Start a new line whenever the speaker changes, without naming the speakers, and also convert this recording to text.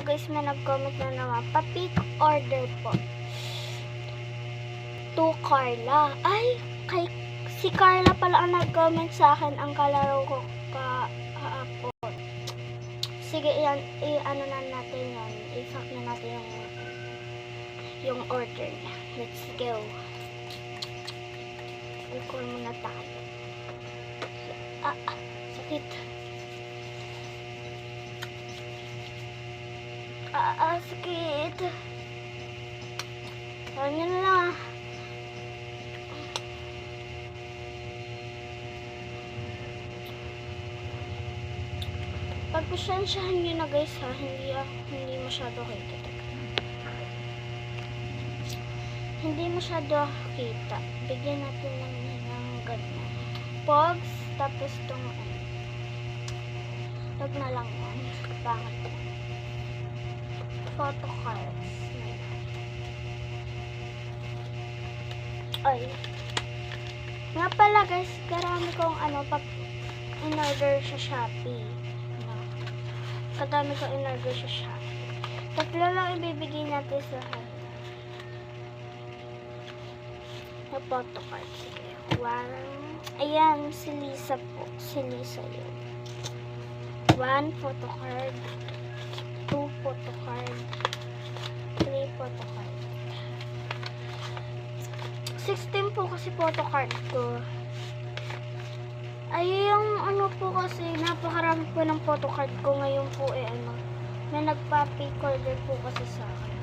guys, may nag-comment na naman. Pa-pick order po. To Carla. Ay, si Carla pala ang nag-comment sa akin. Ang kalaro ko kahapon. Sige, ano na natin yan. I-fact na natin yung order niya. Let's go. I-call muna tayo. Sakit. Sakit. Ganyan na lang. Pagpasensyahan nyo na guys ha, hindi masyado kita. Hindi masyado kita. Bigyan natin lang ng ganyan. Pogs, tapos itong wag na lang yan. Pangit na. Photo cards. Ay. Nga pala guys, karami kong in-order sa Shopee. Kadami ko in-order sa Shopee. Tatlo lang ibibigay natin sa na photo card. Sige. Ayan, si Lisa po. Si Lisa yun. 1 photo card. 2 photo card. 3 photo card. 16 po kasi photo card ko. Ay, yung po kasi, napakarami po ng photo card ko ngayon po may nagpa-pick order po kasi sa akin.